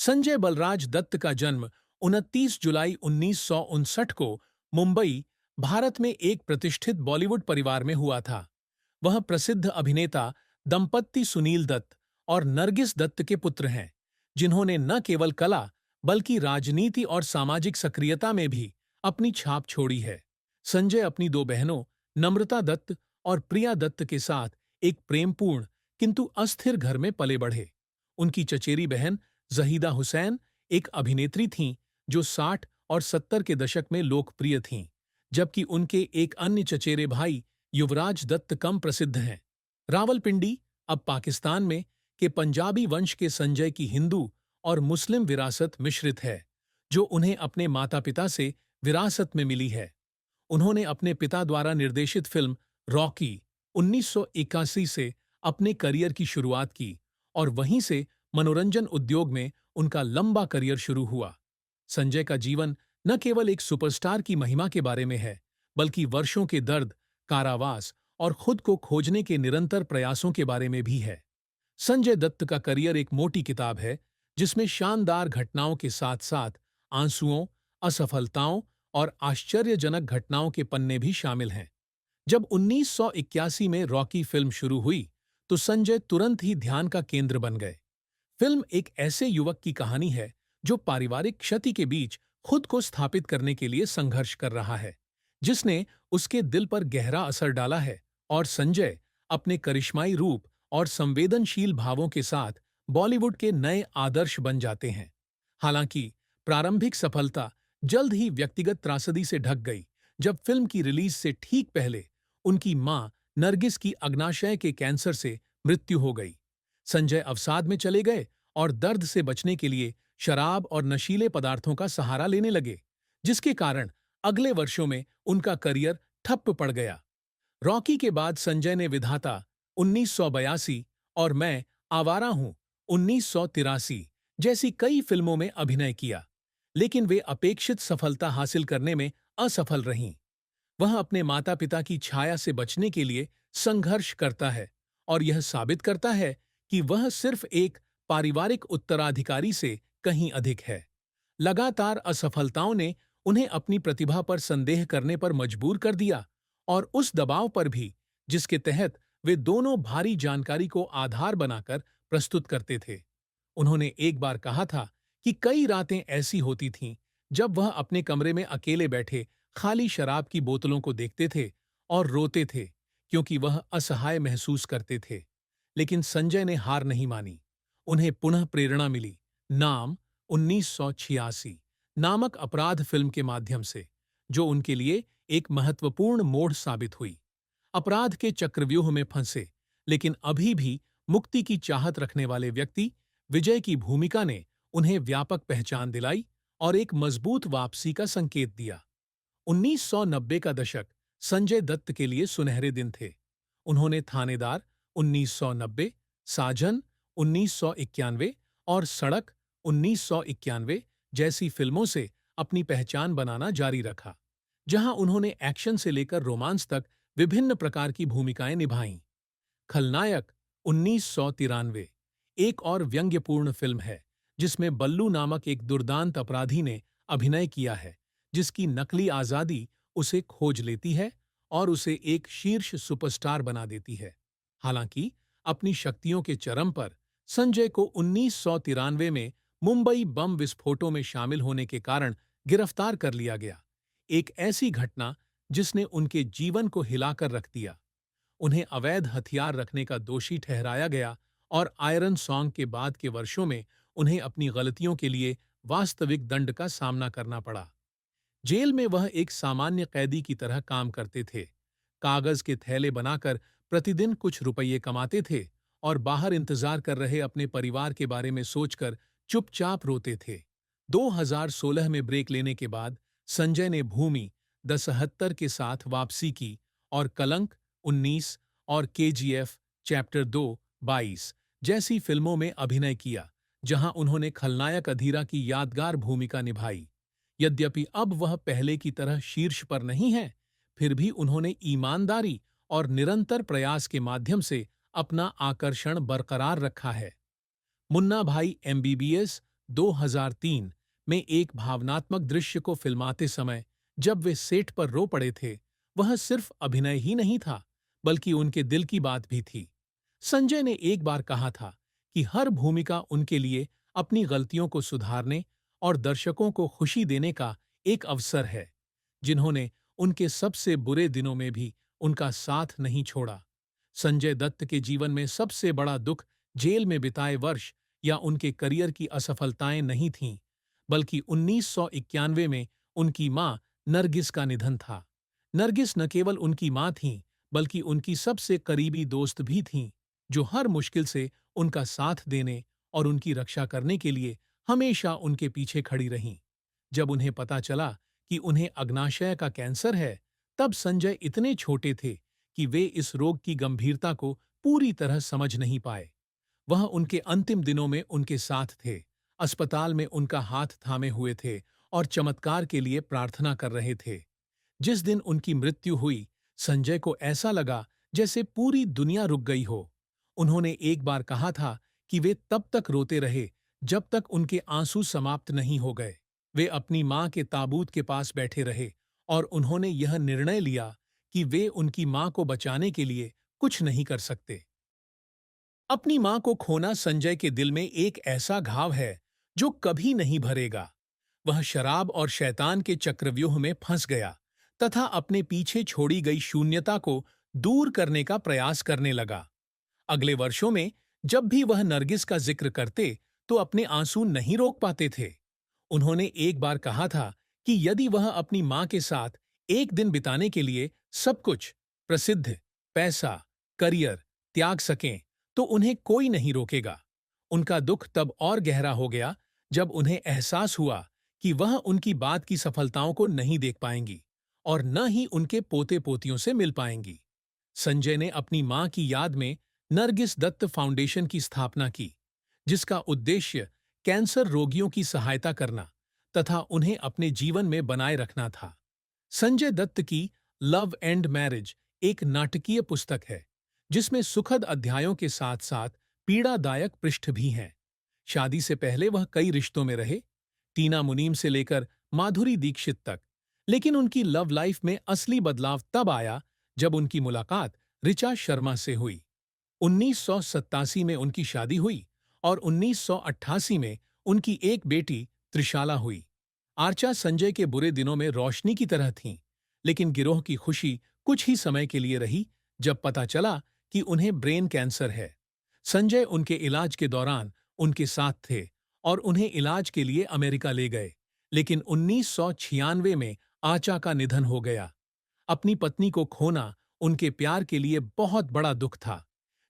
संजय बलराज दत्त का जन्म 29 जुलाई 1959 को मुंबई, भारत में एक प्रतिष्ठित बॉलीवुड परिवार में हुआ था। वह प्रसिद्ध अभिनेता दंपत्ति सुनील दत्त और नरगिस दत्त के पुत्र हैं, जिन्होंने न केवल कला बल्कि राजनीति और सामाजिक सक्रियता में भी अपनी छाप छोड़ी है। संजय अपनी दो बहनों नम्रता दत्त और प्रिया दत्त के साथ एक प्रेमपूर्ण किंतु अस्थिर घर में पले बढ़े। उनकी चचेरी बहन जहीदा हुसैन एक अभिनेत्री थीं जो 60 और 70 के दशक में लोकप्रिय थीं, जबकि उनके एक अन्य चचेरे भाई युवराज दत्त कम प्रसिद्ध हैं। रावलपिंडी, अब पाकिस्तान में, के पंजाबी वंश के संजय की हिंदू और मुस्लिम विरासत मिश्रित है, जो उन्हें अपने माता-पिता से विरासत में मिली है। उन्होंने अपने पिता द्वारा निर्देशित फिल्म रॉकी 1981 से अपने करियर की शुरुआत की और वहीं से मनोरंजन उद्योग में उनका लंबा करियर शुरू हुआ। संजय का जीवन न केवल एक सुपरस्टार की महिमा के बारे में है, बल्कि वर्षों के दर्द, कारावास और खुद को खोजने के निरंतर प्रयासों के बारे में भी है। संजय दत्त का करियर एक मोटी किताब है, जिसमें शानदार घटनाओं के साथ-साथ आंसुओं, असफलताओं और आश्चर्यजनक घटनाओं के पन्ने भी शामिल हैं। जब 1981 में रॉकी फिल्म शुरू हुई, तो संजय तुरंत ही ध्यान का केंद्र बन गए। फिल्म एक ऐसे युवक की कहानी है जो पारिवारिक क्षति के बीच खुद को स्थापित करने के लिए संघर्ष कर रहा है, जिसने उसके दिल पर गहरा असर डाला है। और संजय अपने करिश्माई रूप और संवेदनशील भावों के साथ बॉलीवुड के नए आदर्श बन जाते हैं। हालांकि प्रारंभिक सफलता जल्द ही व्यक्तिगत त्रासदी से ढक गई, जब फिल्म की रिलीज से ठीक पहले उनकी मां नरगिस की अग्नाशय के कैंसर से मृत्यु हो गई। संजय अवसाद में चले गए और दर्द से बचने के लिए शराब और नशीले पदार्थों का सहारा लेने लगे, जिसके कारण अगले वर्षों में उनका करियर ठप्प पड़ गया। रॉकी के बाद संजय ने विधाता 1982 और मैं आवारा हूं 1983 जैसी कई फिल्मों में अभिनय किया, लेकिन वे अपेक्षित सफलता हासिल करने में असफल रहीं। वह अपने माता-पिता की छाया से बचने के लिए संघर्ष करता है और यह साबित करता है कि वह सिर्फ एक पारिवारिक उत्तराधिकारी से कहीं अधिक है। लगातार असफलताओं ने उन्हें अपनी प्रतिभा पर संदेह करने पर मजबूर कर दिया, और उस दबाव पर भी जिसके तहत वे दोनों भारी जानकारी को आधार बनाकर प्रस्तुत करते थे। उन्होंने एक बार कहा था कि कई रातें ऐसी होती थीं जब वह अपने कमरे में अकेले बैठे खाली शराब की बोतलों को देखते थे और रोते थे, क्योंकि वह असहाय महसूस करते थे। लेकिन संजय ने हार नहीं मानी। उन्हें पुनः प्रेरणा मिली नाम 1986 नामक अपराध फिल्म के माध्यम से, जो उनके लिए एक महत्वपूर्ण मोड़ साबित हुई। अपराध के चक्रव्यूह में फंसे लेकिन अभी भी मुक्ति की चाहत रखने वाले व्यक्ति विजय की भूमिका ने उन्हें व्यापक पहचान दिलाई और एक मजबूत वापसी का संकेत दिया। 1990 का दशक संजय दत्त के लिए सुनहरे दिन थे। उन्होंने थानेदार 1990, साजन 1991 और सड़क 1991 जैसी फिल्मों से अपनी पहचान बनाना जारी रखा, जहां उन्होंने एक्शन से लेकर रोमांस तक विभिन्न प्रकार की भूमिकाएं निभाईं। खलनायक 1993 एक और व्यंग्यपूर्ण फिल्म है, जिसमें बल्लू नामक एक दुर्दांत अपराधी ने अभिनय किया है, जिसकी नकली आजादी उसे खोज लेती है और उसे एक शीर्ष सुपरस्टार बना देती है। हालांकि अपनी शक्तियों के चरम पर संजय को 1993 में मुंबई बम विस्फोटों में शामिल होने के कारण गिरफ्तार कर लिया गया, एक ऐसी घटना जिसने उनके जीवन को हिलाकर रख दिया। उन्हें अवैध हथियार रखने का दोषी ठहराया गया और आयरन सॉन्ग के बाद के वर्षों में उन्हें अपनी गलतियों के लिए वास्तविक दंड का सामना करना पड़ा। जेल में वह एक सामान्य कैदी की तरह काम करते थे, कागज के थैले बनाकर प्रतिदिन कुछ रुपये कमाते थे और बाहर इंतजार कर रहे अपने परिवार के बारे में सोचकर चुपचाप रोते थे। 2016 में ब्रेक लेने के बाद संजय ने भूमि द 77 के साथ वापसी की और कलंक 19 और केजीएफ चैप्टर 2 22 जैसी फिल्मों में अभिनय किया, जहां उन्होंने खलनायक अधीरा की यादगार भूमिका निभाई। यद्यपि अब वह पहले की तरह शीर्ष पर नहीं है, फिर भी उन्होंने ईमानदारी और निरंतर प्रयास के माध्यम से अपना आकर्षण बरकरार रखा है। मुन्ना भाई एमबीबीएस 2003 में एक भावनात्मक दृश्य को फिल्माते समय जब वे सेट पर रो पड़े थे, वह सिर्फ अभिनय ही नहीं था, बल्कि उनके दिल की बात भी थी। संजय ने एक बार कहा था कि हर भूमिका उनके लिए अपनी गलतियों को सुधारने और दर्शकों को खुशी देने का एक अवसर है। जिन्होंने उनके सबसे बुरे दिनों में भी उनका साथ नहीं छोड़ा। संजय दत्त के जीवन में सबसे बड़ा दुख जेल में बिताए वर्ष या उनके करियर की असफलताएं नहीं थीं, बल्कि 1991 में उनकी मां नरगिस का निधन था। नरगिस न केवल उनकी मां थीं, बल्कि उनकी सबसे करीबी दोस्त भी थीं, जो हर मुश्किल से उनका साथ देने और उनकी रक्षा करने के लिए हमेशा उनके पीछे खड़ी रहीं। जब उन्हें पता चला कि उन्हें अग्नाशय का कैंसर है, तब संजय इतने छोटे थे कि वे इस रोग की गंभीरता को पूरी तरह समझ नहीं पाए। वह उनके अंतिम दिनों में उनके साथ थे, अस्पताल में उनका हाथ थामे हुए थे और चमत्कार के लिए प्रार्थना कर रहे थे। जिस दिन उनकी मृत्यु हुई, संजय को ऐसा लगा जैसे पूरी दुनिया रुक गई हो। उन्होंने एक बार कहा था कि वे तब तक रोते रहे जब तक उनके आंसू समाप्त नहीं हो गए। वे अपनी मां के ताबूत के पास बैठे रहे और उन्होंने यह निर्णय लिया कि वे उनकी मां को बचाने के लिए कुछ नहीं कर सकते। अपनी मां को खोना संजय के दिल में एक ऐसा घाव है जो कभी नहीं भरेगा। वह शराब और शैतान के चक्रव्यूह में फंस गया तथा अपने पीछे छोड़ी गई शून्यता को दूर करने का प्रयास करने लगा। अगले वर्षों में जब भी वह नरगिस का जिक्र करते तो अपने आंसू नहीं रोक पाते थे। उन्होंने एक बार कहा था कि यदि वह अपनी मां के साथ एक दिन बिताने के लिए सब कुछ, प्रसिद्ध, पैसा, करियर त्याग सकें तो उन्हें कोई नहीं रोकेगा। उनका दुख तब और गहरा हो गया जब उन्हें एहसास हुआ कि वह उनकी बात की सफलताओं को नहीं देख पाएंगी और न ही उनके पोते पोतियों से मिल पाएंगी। संजय ने अपनी मां की याद में नरगिस दत्त फाउंडेशन की स्थापना की, जिसका उद्देश्य कैंसर रोगियों की सहायता करना तथा उन्हें अपने जीवन में बनाए रखना था। संजय दत्त की लव एंड मैरिज एक नाटकीय पुस्तक है, जिसमें सुखद अध्यायों के साथ साथ पीड़ादायक पृष्ठ भी हैं। शादी से पहले वह कई रिश्तों में रहे, टीना मुनीम से लेकर माधुरी दीक्षित तक, लेकिन उनकी लव लाइफ में असली बदलाव तब आया जब उनकी मुलाकात ऋचा शर्मा से हुई। 1987 में उनकी शादी हुई और 1988 में उनकी एक बेटी त्रिशाला हुई। आर्चा संजय के बुरे दिनों में रोशनी की तरह थीं, लेकिन गिरोह की खुशी कुछ ही समय के लिए रही जब पता चला कि उन्हें ब्रेन कैंसर है। संजय उनके इलाज के दौरान उनके साथ थे और उन्हें इलाज के लिए अमेरिका ले गए, लेकिन 1996 में आचा का निधन हो गया। अपनी पत्नी को खोना उनके प्यार के लिए बहुत बड़ा दुख था,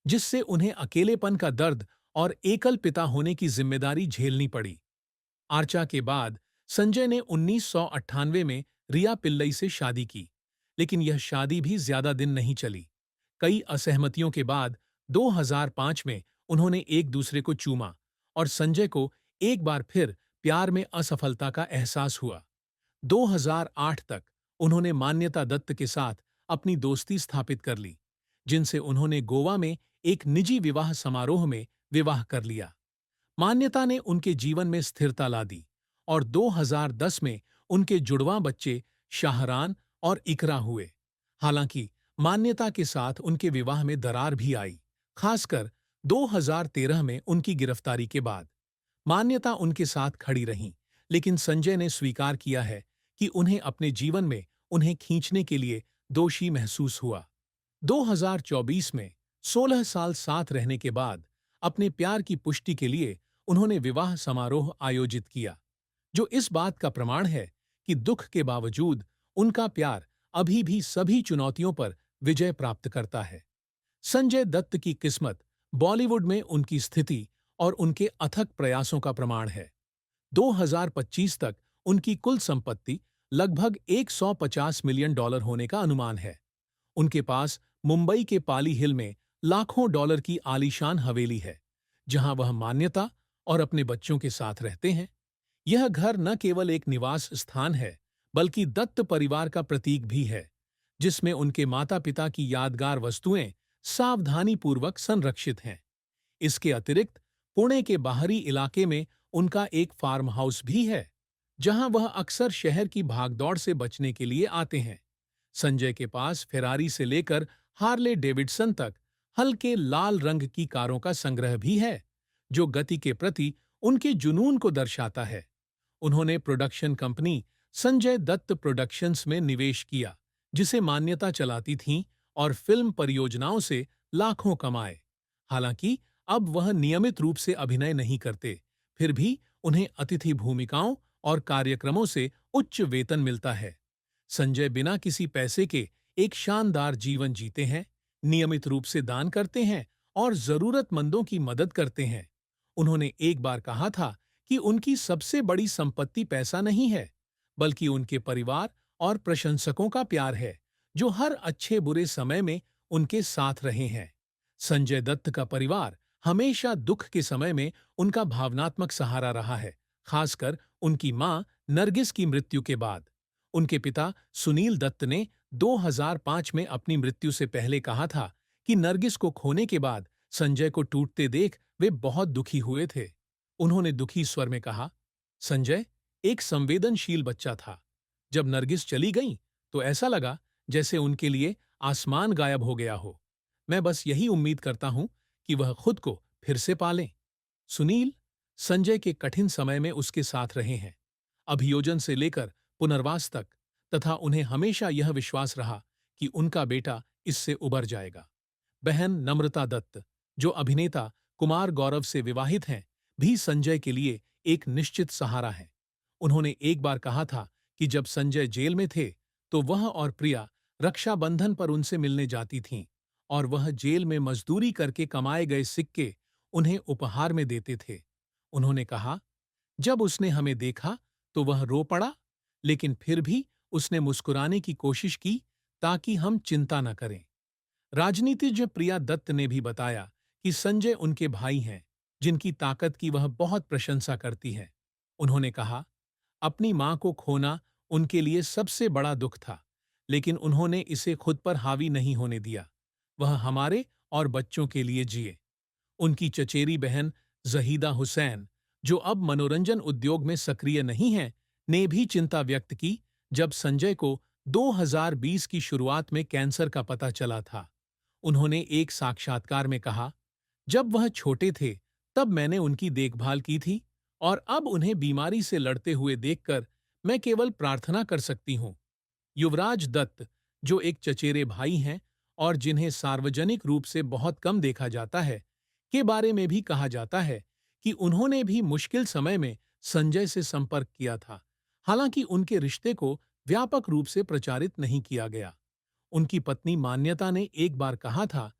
जिससे उन्हें अकेलेपन का दर्द और एकल पिता होने की जिम्मेदारी झेलनी पड़ी। आर्चा के बाद संजय ने 1998 में रिया पिल्लई से शादी की, लेकिन यह शादी भी ज्यादा दिन नहीं चली। कई असहमतियों के बाद 2005 में उन्होंने एक दूसरे को चूमा और संजय को एक बार फिर प्यार में असफलता का एहसास हुआ। 2008 तक उन्होंने मान्यता दत्त के साथ अपनी दोस्ती स्थापित कर ली, जिनसे उन्होंने गोवा में एक निजी विवाह समारोह में विवाह कर लिया। मान्यता ने उनके जीवन में स्थिरता ला दी और 2010 में उनके जुड़वां बच्चे शाहरान और इकरा हुए। हालांकि मान्यता के साथ उनके विवाह में दरार भी आई, खासकर 2013 में उनकी गिरफ्तारी के बाद। मान्यता उनके साथ खड़ी रहीं, लेकिन संजय ने स्वीकार किया है कि उन्हें अपने जीवन में उन्हें खींचने के लिए दोषी महसूस हुआ। 2024 में 16 साल साथ रहने के बाद अपने प्यार की पुष्टि के लिए उन्होंने विवाह समारोह आयोजित किया, जो इस बात का प्रमाण है कि दुख के बावजूद उनका प्यार अभी भी सभी चुनौतियों पर विजय प्राप्त करता है। संजय दत्त की किस्मत बॉलीवुड में उनकी स्थिति और उनके अथक प्रयासों का प्रमाण है। 2025 तक उनकी कुल संपत्ति लगभग $150 मिलियन होने का अनुमान है। उनके पास मुंबई के पाली हिल में लाखों डॉलर की आलीशान हवेली है, जहां वह मान्यता और अपने बच्चों के साथ रहते हैं। यह घर न केवल एक निवास स्थान है, बल्कि दत्त परिवार का प्रतीक भी है, जिसमें उनके माता-पिता की यादगार वस्तुएं सावधानीपूर्वक संरक्षित हैं। इसके अतिरिक्त पुणे के बाहरी इलाके में उनका एक फार्म हाउस भी है, जहां वह अक्सर शहर की भागदौड़ से बचने के लिए आते हैं। संजय के पास फेरारी से लेकर हार्ले डेविडसन तक हल्के लाल रंग की कारों का संग्रह भी है, जो गति के प्रति उनके जुनून को दर्शाता है। उन्होंने production company Sanjay Dutt productions में निवेश किया, जिसे मान्यता चलाती थीं और फिल्म परियोजनाओं से लाखों कमाए। हालांकि अब वह नियमित रूप से अभिनय नहीं करते, फिर भी उन्हें अतिथि भूमिकाओं और कार्यक्रमों से उच्च वेतन मिलता है। संजय बिना किसी पैसे के एक शानदार जीवन जीते हैं, नियमित रूप से दान करते हैं और जरूरतमंदों की मदद करते हैं। उन्होंने एक बार कहा था कि उनकी सबसे बड़ी संपत्ति पैसा नहीं है, बल्कि उनके परिवार और प्रशंसकों का प्यार है, जो हर अच्छे बुरे समय में उनके साथ रहे हैं। संजय दत्त का परिवार हमेशा दुख के समय में उनका भावनात्मक सहारा रहा है, खासकर उनकी मां नरगिस की मृत्यु के बाद। उनके पिता सुनील दत्त ने 2005 में अपनी मृत्यु से पहले कहा था कि नरगिस को खोने के बाद संजय को टूटते देख वे बहुत दुखी हुए थे। उन्होंने दुखी स्वर में कहा, संजय एक संवेदनशील बच्चा था। जब नरगिस चली गई तो ऐसा लगा जैसे उनके लिए आसमान गायब हो गया हो। मैं बस यही उम्मीद करता हूं कि वह खुद को फिर से पालें। सुनील संजय के कठिन समय में उसके साथ रहे हैं, अभियोजन से लेकर पुनर्वास तक, तथा उन्हें हमेशा यह विश्वास रहा कि उनका बेटा इससे उबर जाएगा। बहन नम्रता दत्त, जो अभिनेता कुमार गौरव से विवाहित हैं, भी संजय के लिए एक निश्चित सहारा है। उन्होंने एक बार कहा था कि जब संजय जेल में थे तो वह और प्रिया रक्षाबंधन पर उनसे मिलने जाती थीं और वह जेल में मजदूरी करके कमाए गए सिक्के उन्हें उपहार में देते थे। उन्होंने कहा, जब उसने हमें देखा तो वह रो पड़ा, लेकिन फिर भी उसने मुस्कुराने की कोशिश की ताकि हम चिंता न करें। राजनीतिज्ञ प्रिया दत्त ने भी बताया कि संजय उनके भाई हैं, जिनकी ताकत की वह बहुत प्रशंसा करती है। उन्होंने कहा, अपनी मां को खोना उनके लिए सबसे बड़ा दुख था, लेकिन उन्होंने इसे खुद पर हावी नहीं होने दिया। वह हमारे और बच्चों के लिए जिए। उनकी चचेरी बहन जहीदा हुसैन, जो अब मनोरंजन उद्योग में सक्रिय नहीं हैं, ने भी चिंता व्यक्त की जब संजय को 2020 की शुरुआत में कैंसर का पता चला था। उन्होंने एक साक्षात्कार में कहा, जब वह छोटे थे तब मैंने उनकी देखभाल की थी और अब उन्हें बीमारी से लड़ते हुए देखकर मैं केवल प्रार्थना कर सकती हूँ। युवराज दत्त, जो एक चचेरे भाई हैं और जिन्हें सार्वजनिक रूप से बहुत कम देखा जाता है, के बारे में भी कहा जाता है कि उन्होंने भी मुश्किल समय में संजय से संपर्क किया था, हालांकि उनके रिश्ते को व्यापक रूप से प्रचारित नहीं किया गया। उनकी पत्नी मान्यता ने एक बार कहा था